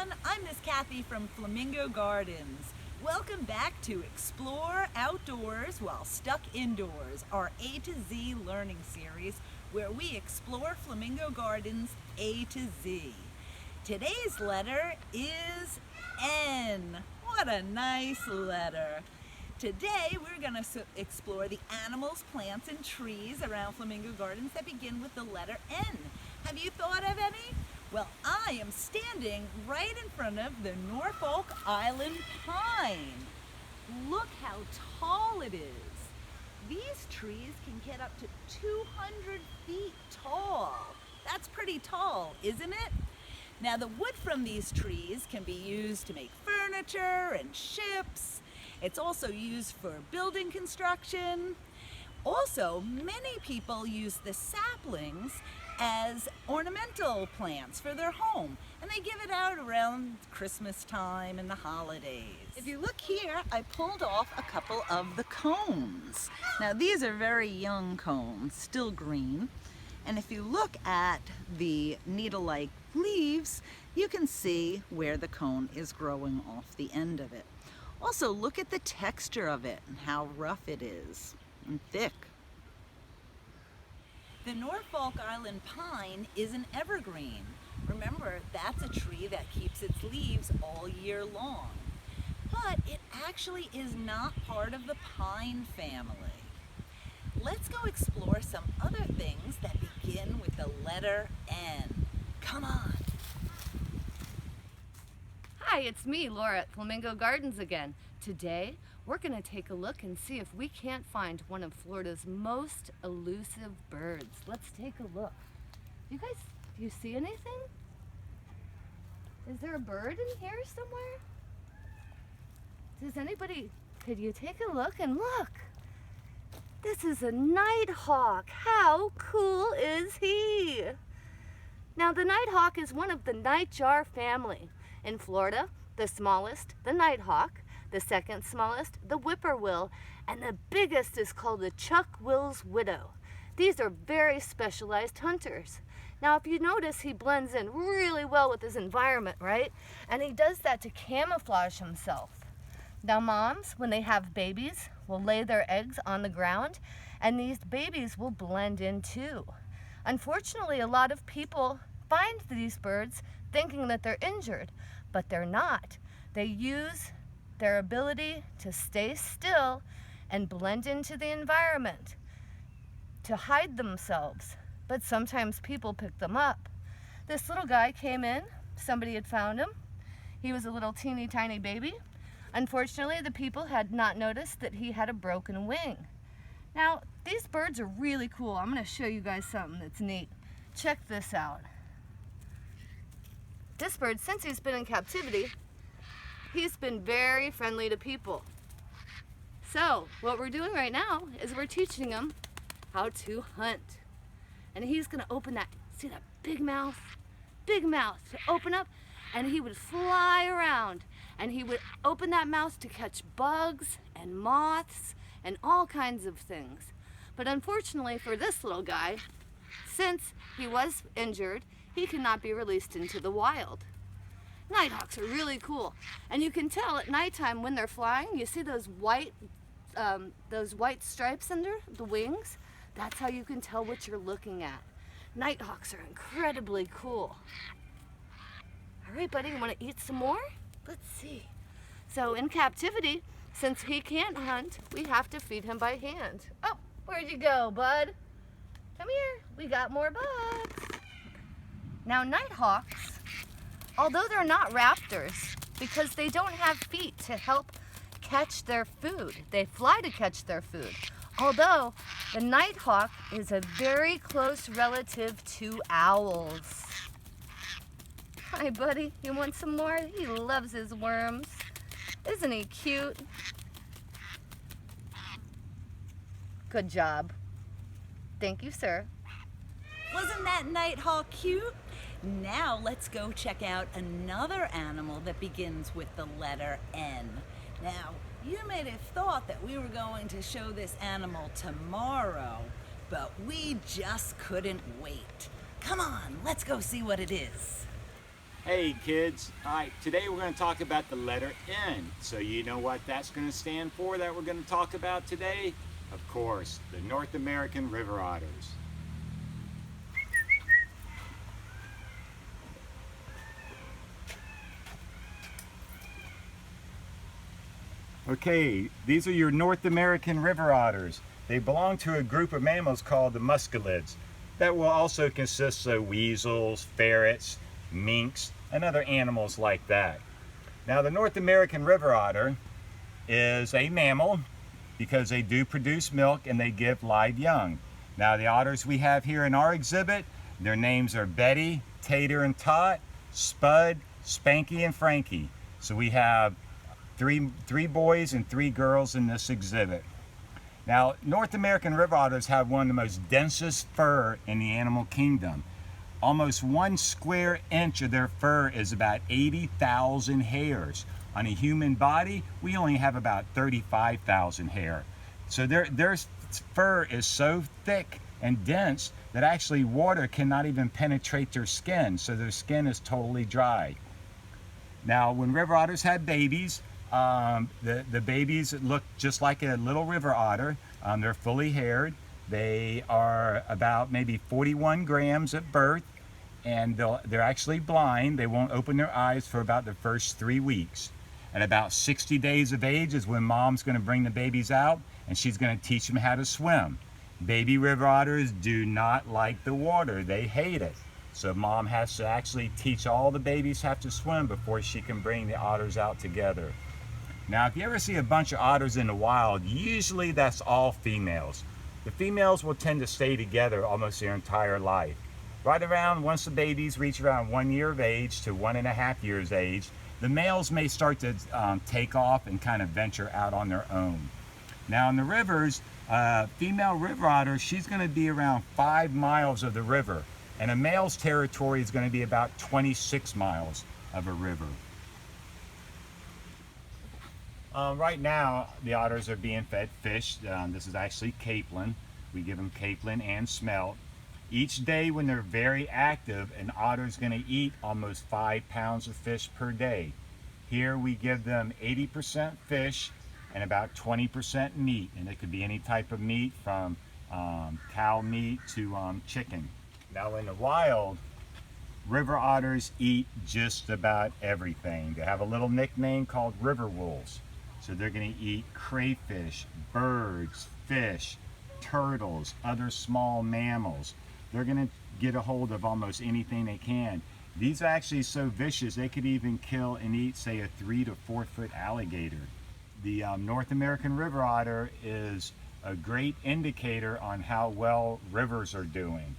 everyone, I'm Miss Kathy from Flamingo Gardens. Welcome back to Explore Outdoors While Stuck Indoors, our A to Z learning series where we explore Flamingo Gardens A to Z. Today's letter is N. What a nice letter. Today we're going to explore the animals, plants, and trees around Flamingo Gardens that begin with the letter N. Have you thought of any? Well, I am standing right in front of the Norfolk Island pine. Look how tall it is. These trees can get up to 200 feet tall. That's pretty tall, isn't it? Now, the wood from these trees can be used to make furniture and ships. It's also used for building construction. Also, many people use the saplings as ornamental plants for their home, and they give it out around Christmas time and the holidays. If you look here, I pulled off a couple of the cones. Now these are very young cones, still green, and if you look at the needle-like leaves, you can see where the cone is growing off the end of it. Also, look at the texture of it and how rough it is and thick. The Norfolk Island pine is an evergreen. Remember, that's a tree that keeps its leaves all year long. But it actually is not part of the pine family. Let's go explore some other things that begin with the letter N. Come on. Hi, it's me, Laura at Flamingo Gardens again. Today, we're going to take a look and see if we can't find one of Florida's most elusive birds. Let's take a look. You guys, do you see anything? Is there a bird in here somewhere? Does anybody, could you take a look and look? This is a nighthawk. How cool is he? Now, the nighthawk is one of the nightjar family. In Florida, the smallest, the nighthawk, the second smallest, the whippoorwill, and the biggest is called the Chuck-will's widow. These are very specialized hunters. Now, if you notice, he blends in really well with his environment, right? And he does that to camouflage himself. Now, moms, when they have babies, will lay their eggs on the ground, and these babies will blend in too. Unfortunately, a lot of people find these birds thinking that they're injured, but they're not. They use their ability to stay still and blend into the environment to hide themselves, but sometimes people pick them up. This little guy came in, somebody had found him. He was a little teeny tiny baby. Unfortunately, the people had not noticed that he had a broken wing. Now, these birds are really cool. I'm going to show you guys something that's neat. Check this out. This bird, since he's been in captivity, he's been very friendly to people. So what we're doing right now is we're teaching him how to hunt. And he's gonna open that, see that big mouth to open up, and he would fly around and he would open that mouth to catch bugs and moths and all kinds of things. But unfortunately for this little guy, since he was injured, he cannot be released into the wild. Nighthawks are really cool, and you can tell at nighttime when they're flying. You see those white stripes under the wings? That's how you can tell what you're looking at. Nighthawks are incredibly cool. All right, buddy, you want to eat some more? Let's see. So in captivity, since he can't hunt, we have to feed him by hand. Oh, where'd you go, bud? Come here. We got more bugs. Now, nighthawks, although they're not raptors, because they don't have feet to help catch their food, they fly to catch their food. Although the nighthawk is a very close relative to owls. Hi, buddy. You want some more? He loves his worms. Isn't he cute? Good job. Thank you, sir. Wasn't that nighthawk cute? Now let's go check out another animal that begins with the letter N. Now, you may have thought that we were going to show this animal tomorrow, but we just couldn't wait. Come on, let's go see what it is. Hey kids, alright, today we're going to talk about the letter N. So you know what that's going to stand for that we're going to talk about today? Of course, the North American river otters. Okay, these are your North American river otters. They belong to a group of mammals called the muscelids. That will also consist of weasels, ferrets, minks, and other animals like that. Now the North American river otter is a mammal because they do produce milk and they give live young. Now the otters we have here in our exhibit, their names are Betty, Tater, and Tot, Spud, Spanky, and Frankie. So we have three boys and 3 girls in this exhibit. Now, North American river otters have one of the most densest fur in the animal kingdom. Almost 1 square inch of their fur is about 80,000 hairs. On a human body, we only have about 35,000 hair. So their fur is so thick and dense that actually water cannot even penetrate their skin, so their skin is totally dry. Now, when river otters have babies, the babies look just like a little river otter. They're fully haired. They are about maybe 41 grams at birth, and they're actually blind. They won't open their eyes for about the first 3 weeks. At about 60 days of age is when mom's going to bring the babies out, and she's going to teach them how to swim. Baby river otters do not like the water. They hate it. So mom has to actually teach all the babies how to swim before she can bring the otters out together. Now, if you ever see a bunch of otters in the wild, usually that's all females. The females will tend to stay together almost their entire life. Right around, once the babies reach around 1 year of age to 1.5 years age, the males may start to take off and kind of venture out on their own. Now in the rivers, female river otter, she's going to be around 5 miles of the river, and a male's territory is going to be about 26 miles of a river. Right now, the otters are being fed fish. This is actually capelin. We give them capelin and smelt. Each day when they're very active, an otter is going to eat almost 5 pounds of fish per day. Here we give them 80% fish and about 20% meat, and it could be any type of meat from cow meat to chicken. Now in the wild, river otters eat just about everything. They have a little nickname called river wolves. So they're going to eat crayfish, birds, fish, turtles, other small mammals. They're going to get a hold of almost anything they can. These are actually so vicious they could even kill and eat, say, a 3 to 4 foot alligator. The North American river otter is a great indicator on how well rivers are doing.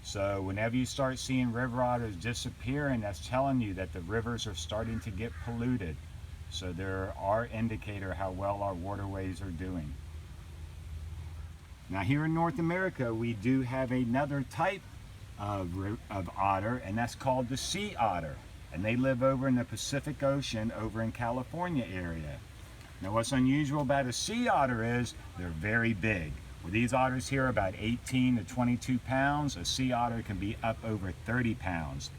So whenever you start seeing river otters disappearing, that's telling you that the rivers are starting to get polluted. So they're our indicator how well our waterways are doing. Now here in North America, we do have another type of otter, and that's called the sea otter. And they live over in the Pacific Ocean over in California area. Now what's unusual about a sea otter is they're very big. Well, these otters here are about 18 to 22 pounds. A sea otter can be up over 30 pounds.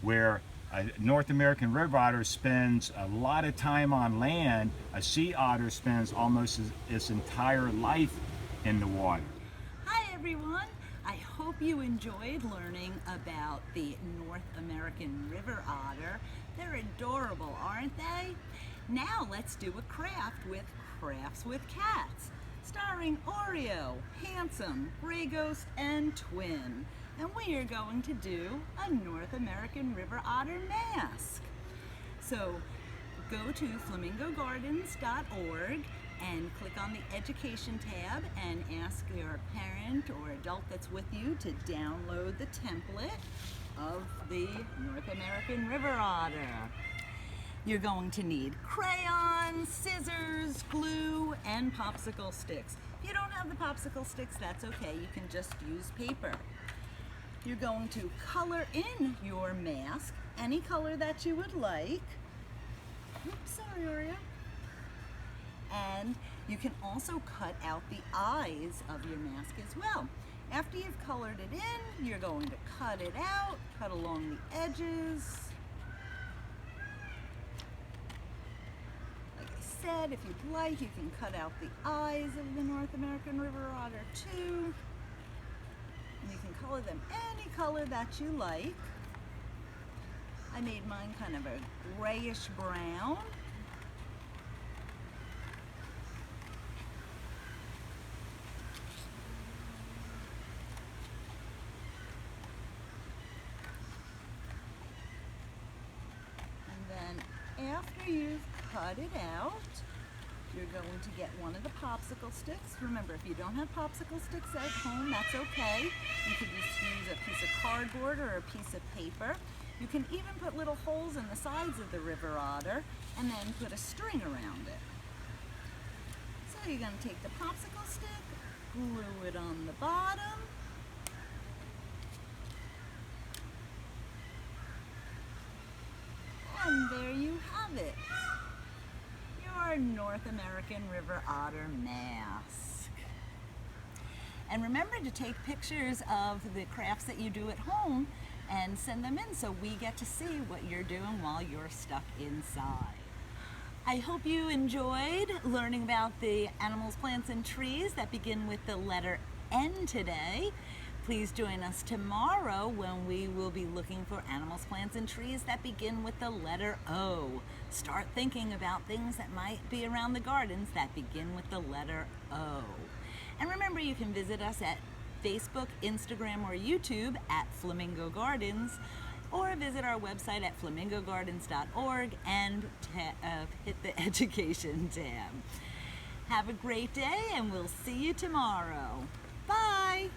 Where a North American river otter spends a lot of time on land, a sea otter spends almost its entire life in the water. Hi everyone! I hope you enjoyed learning about the North American river otter. They're adorable, aren't they? Now let's do a craft with Crafts with Cats, starring Oreo, Handsome, Gray Ghost, and Twin. And we are going to do a North American river otter mask. So go to flamingogardens.org and click on the Education tab and ask your parent or adult that's with you to download the template of the North American river otter. You're going to need crayons, scissors, glue, and popsicle sticks. If you don't have the popsicle sticks, that's okay. You can just use paper. You're going to color in your mask any color that you would like. Oops, sorry, Oreo. And you can also cut out the eyes of your mask as well. After you've colored it in, you're going to cut it out, cut along the edges, said, if you'd like, you can cut out the eyes of the North American river otter too. And you can color them any color that you like. I made mine kind of a grayish brown. After you've cut it out, you're going to get one of the popsicle sticks. Remember, if you don't have popsicle sticks at home, that's okay. You could just use a piece of cardboard or a piece of paper. You can even put little holes in the sides of the river otter and then put a string around it. So you're going to take the popsicle stick, glue it on the bottom, and there you have it, your North American river otter mask. And remember to take pictures of the crafts that you do at home and send them in so we get to see what you're doing while you're stuck inside. I hope you enjoyed learning about the animals, plants, and trees that begin with the letter N today. Please join us tomorrow when we will be looking for animals, plants, and trees that begin with the letter O. Start thinking about things that might be around the gardens that begin with the letter O. And remember, you can visit us at Facebook, Instagram, or YouTube at Flamingo Gardens, or visit our website at flamingogardens.org and hit the education tab. Have a great day, and we'll see you tomorrow. Bye!